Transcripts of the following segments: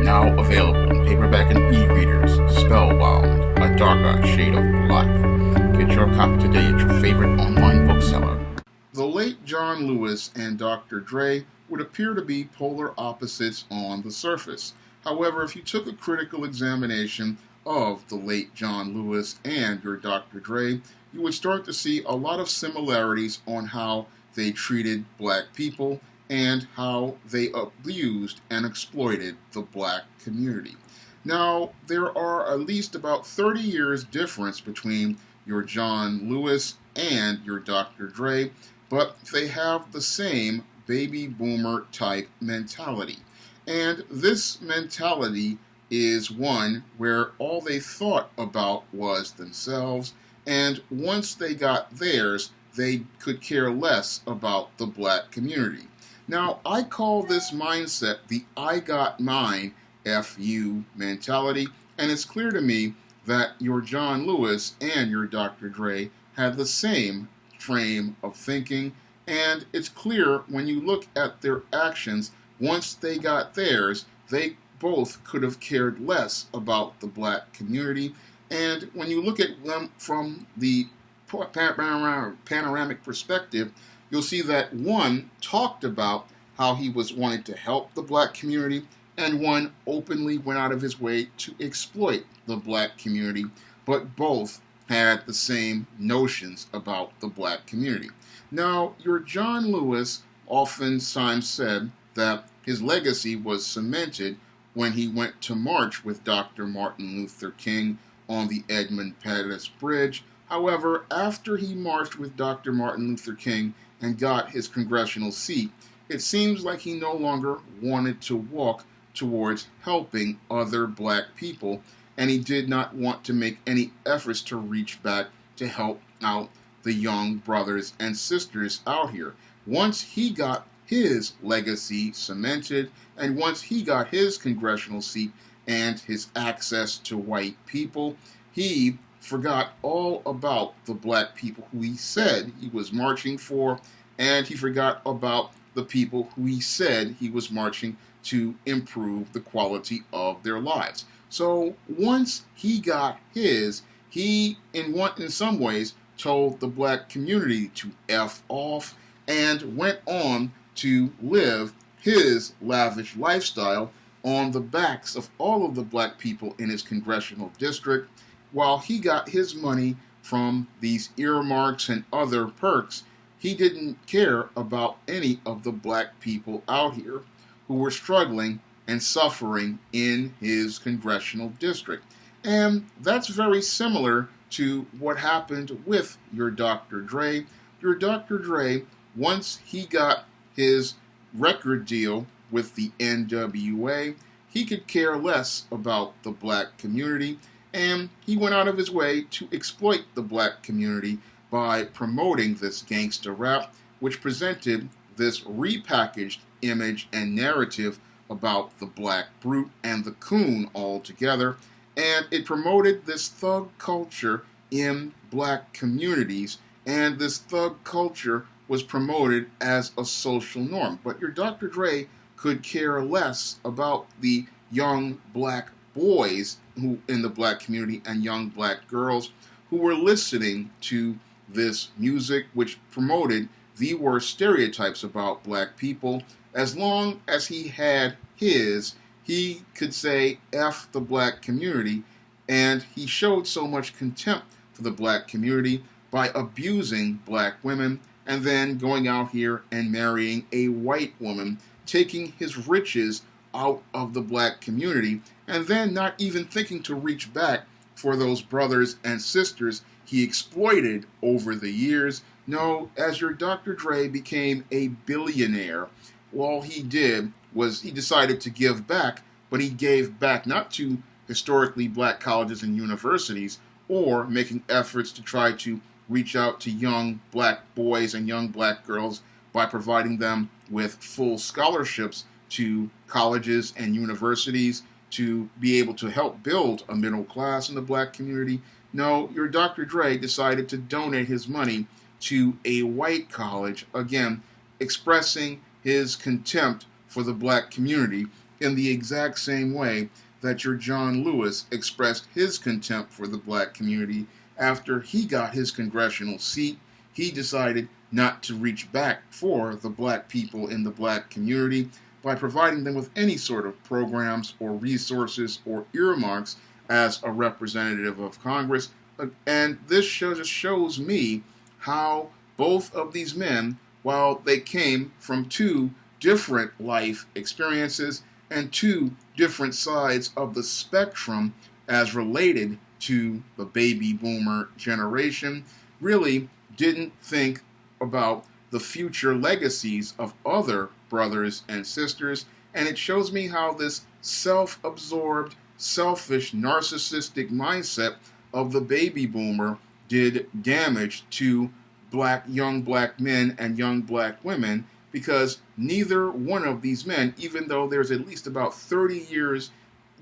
Now available in paperback and e-readers, Spellbound, A Darker Shade of Black. Get your copy today at your favorite online bookseller. The late John Lewis and Dr. Dre would appear to be polar opposites on the surface. However, if you took a critical examination of the late John Lewis and your Dr. Dre, you would start to see a lot of similarities on how they treated black people and how they abused and exploited the black community. Now, there are at least about 30 years difference between your John Lewis and your Dr. Dre, but they have the same baby boomer type mentality. And this mentality is one where all they thought about was themselves, and once they got theirs, they could care less about the black community. Now, I call this mindset the I got mine, F you mentality, and it's clear to me that your John Lewis and your Dr. Dre had the same frame of thinking, and it's clear when you look at their actions, once they got theirs, they both could have cared less about the black community. And when you look at them from the panoramic perspective, you'll see that one talked about how he was wanting to help the black community, and one openly went out of his way to exploit the black community, but both had the same notions about the black community. Now, your John Lewis oftentimes said that his legacy was cemented when he went to march with Dr. Martin Luther King on the Edmund Pettus Bridge. However, after he marched with Dr. Martin Luther King and got his congressional seat, it seems like he no longer wanted to walk towards helping other black people, and he did not want to make any efforts to reach back to help out the young brothers and sisters out here. Once he got his legacy cemented, and once he got his congressional seat and his access to white people, he forgot all about the black people who he said he was marching for, and he forgot about the people who he said he was marching to improve the quality of their lives. So once he got his, he in some ways told the black community to F off and went on to live his lavish lifestyle on the backs of all of the black people in his congressional district. While he got his money from these earmarks and other perks, he didn't care about any of the black people out here who were struggling and suffering in his congressional district. And that's very similar to what happened with your Dr. Dre. Your Dr. Dre, once he got his record deal with the NWA, he could care less about the black community, and he went out of his way to exploit the black community by promoting this gangster rap, which presented this repackaged image and narrative about the black brute and the coon all together, and it promoted this thug culture in black communities, and this thug culture was promoted as a social norm. But your Dr. Dre could care less about the young black boys who in the black community and young black girls who were listening to this music, which promoted the worst stereotypes about black people. As long as he had his, he could say F the black community, and he showed so much contempt for the black community by abusing black women and then going out here and marrying a white woman, taking his riches out of the black community, and then not even thinking to reach back for those brothers and sisters he exploited over the years. No, as your Dr. Dre became a billionaire, all he did was he decided to give back, but he gave back not to historically black colleges and universities or making efforts to try to reach out to young black boys and young black girls by providing them with full scholarships to colleges and universities to be able to help build a middle class in the black community. No, your Dr. Dre decided to donate his money to a white college, again, expressing his contempt for the black community in the exact same way that your John Lewis expressed his contempt for the black community after he got his congressional seat. He decided not to reach back for the black people in the black community by providing them with any sort of programs or resources or earmarks as a representative of Congress. And this just shows me how both of these men, while they came from two different life experiences and two different sides of the spectrum as related to the baby boomer generation, really didn't think about the future legacies of other brothers and sisters. And it shows me how this self-absorbed, selfish, narcissistic mindset of the baby boomer did damage to young black men and young black women, because neither one of these men, even though there's at least about 30 years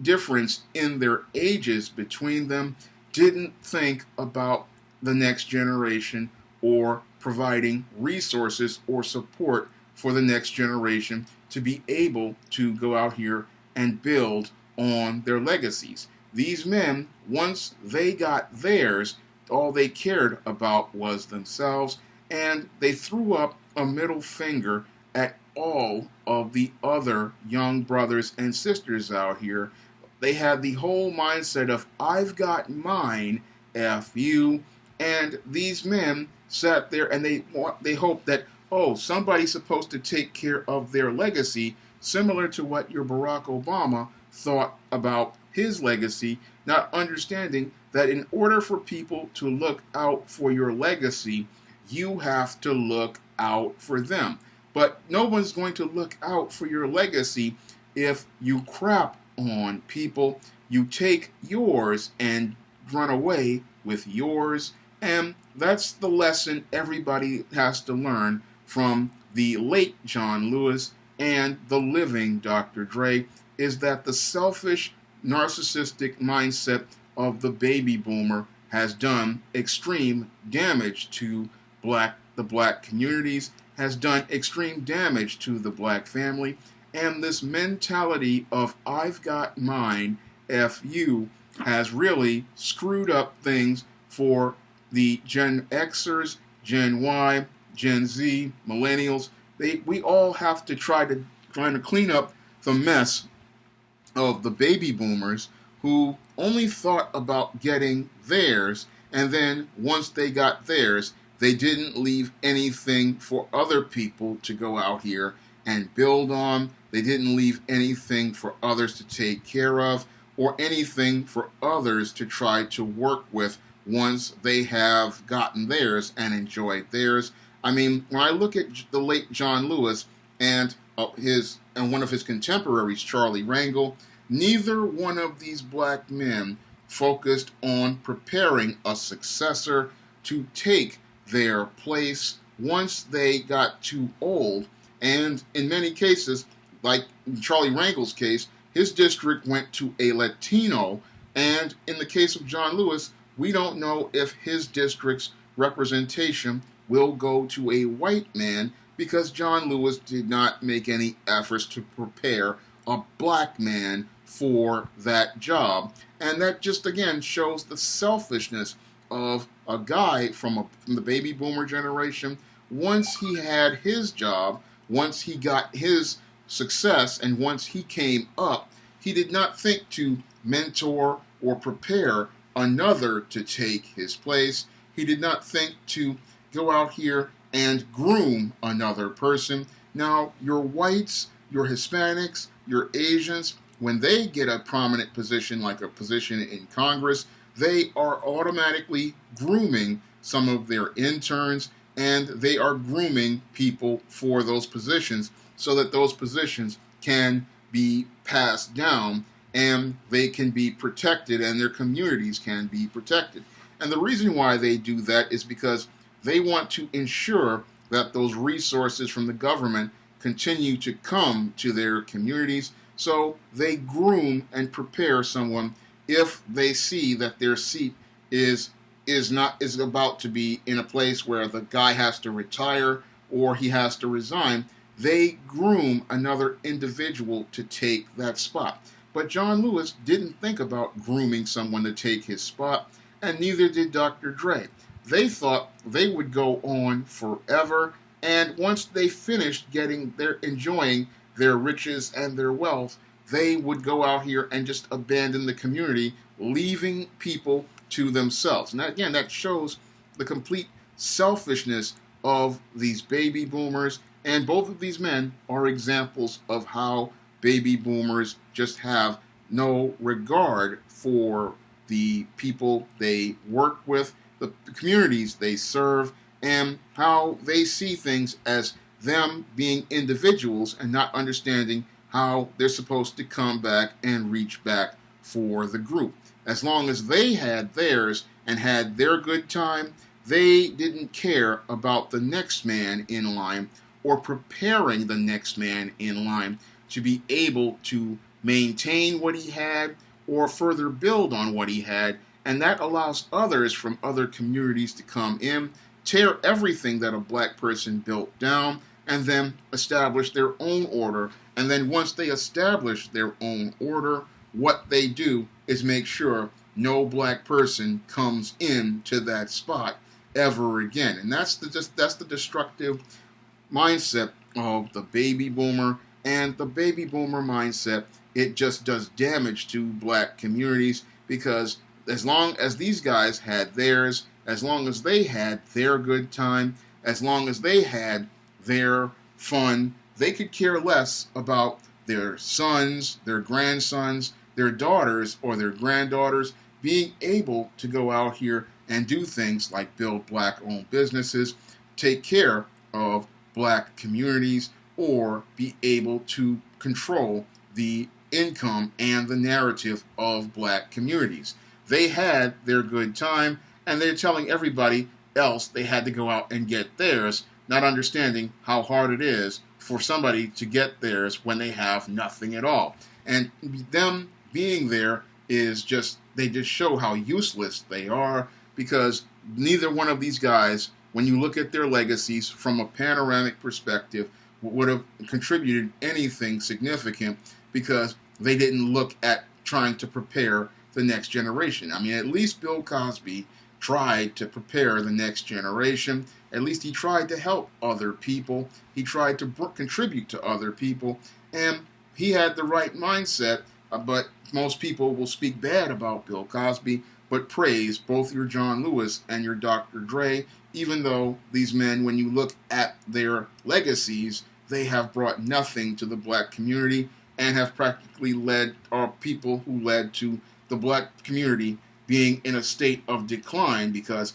difference in their ages between them, didn't think about the next generation or providing resources or support for the next generation to be able to go out here and build on their legacies. These men, once they got theirs, all they cared about was themselves, and they threw up a middle finger at all of the other young brothers and sisters out here. They had the whole mindset of, I've got mine, F you. And these men sat there and they hoped that, oh, somebody's supposed to take care of their legacy, similar to what your Barack Obama thought about his legacy, not understanding that in order for people to look out for your legacy, you have to look out for them. But no one's going to look out for your legacy if you crap on people. You take yours and run away with yours. And that's the lesson everybody has to learn from the late John Lewis and the living Dr. Dre, is that the selfish, narcissistic mindset of the baby boomer has done extreme damage to the black communities, has done extreme damage to the black family, and this mentality of I've got mine, F you, has really screwed up things for the Gen Xers, Gen Y, Gen Z, millennials. We all have to try to clean up the mess of the baby boomers who only thought about getting theirs, and then once they got theirs, they didn't leave anything for other people to go out here and build on. They didn't leave anything for others to take care of, or anything for others to try to work with once they have gotten theirs and enjoyed theirs. I mean, when I look at the late John Lewis and one of his contemporaries, Charlie Rangel, neither one of these black men focused on preparing a successor to take their place once they got too old. And in many cases, like in Charlie Rangel's case, his district went to a Latino, and in the case of John Lewis, we don't know if his district's representation will go to a white man, because John Lewis did not make any efforts to prepare a black man for that job. And that just again shows the selfishness of a guy from the baby boomer generation. Once he had his job, once he got his success, and once he came up, he did not think to mentor or prepare another to take his place. He did not think to go out here and groom another person. Now, your whites, your Hispanics, your Asians, when they get a prominent position like a position in Congress, they are automatically grooming some of their interns, and they are grooming people for those positions so that those positions can be passed down and they can be protected and their communities can be protected. And the reason why they do that is because they want to ensure that those resources from the government continue to come to their communities. So they groom and prepare someone if they see that their seat is about to be in a place where the guy has to retire or he has to resign. they groom another individual to take that spot. But John Lewis didn't think about grooming someone to take his spot, and neither did Dr. Dre. They thought they would go on forever, and once they finished enjoying their riches and their wealth, they would go out here and just abandon the community, leaving people to themselves. And again, that shows the complete selfishness of these baby boomers, and both of these men are examples of how baby boomers just have no regard for the people they work with, the communities they serve, and how they see things as them being individuals and not understanding how they're supposed to come back and reach back for the group. As long as they had theirs and had their good time, they didn't care about the next man in line or preparing the next man in line to be able to maintain what he had or further build on what he had. And that allows others from other communities to come in, tear everything that a black person built down, and then establish their own order. And then once they establish their own order, what they do is make sure no black person comes into that spot ever again. And that's the destructive mindset of the baby boomer. And the baby boomer mindset, it just does damage to black communities, because as long as these guys had theirs, as long as they had their good time, as long as they had their fun, they could care less about their sons, their grandsons, their daughters, or their granddaughters being able to go out here and do things like build black-owned businesses, take care of black communities, or be able to control the income and the narrative of black communities. They had their good time, and they're telling everybody else they had to go out and get theirs, not understanding how hard it is for somebody to get theirs when they have nothing at all. And them being there is just, they just show how useless they are, because neither one of these guys, when you look at their legacies from a panoramic perspective, would have contributed anything significant, because they didn't look at trying to prepare the next generation. I mean, at least Bill Cosby tried to prepare the next generation. At least he tried to help other people. He tried to contribute to other people, and he had the right mindset, but most people will speak bad about Bill Cosby, but praise both your John Lewis and your Dr. Dre, even though these men, when you look at their legacies, they have brought nothing to the black community and have practically led people who led to the black community being in a state of decline, because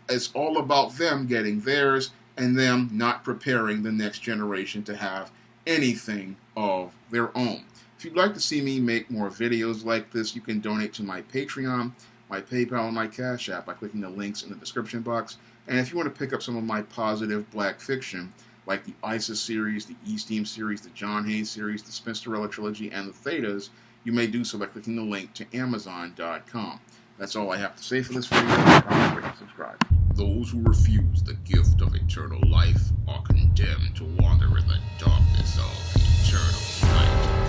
it's all about them getting theirs and them not preparing the next generation to have anything of their own. If you'd like to see me make more videos like this, you can donate to my Patreon, my PayPal, and my Cash App by clicking the links in the description box. And if you want to pick up some of my positive black fiction, like the ISIS series, the E-Steam series, the John Hayes series, the Spinsterella trilogy, and the Thetas, you may do so by clicking the link to Amazon.com. That's all I have to say for this video. Comment, rate, and subscribe. Those who refuse the gift of eternal life are condemned to wander in the darkness of eternal night.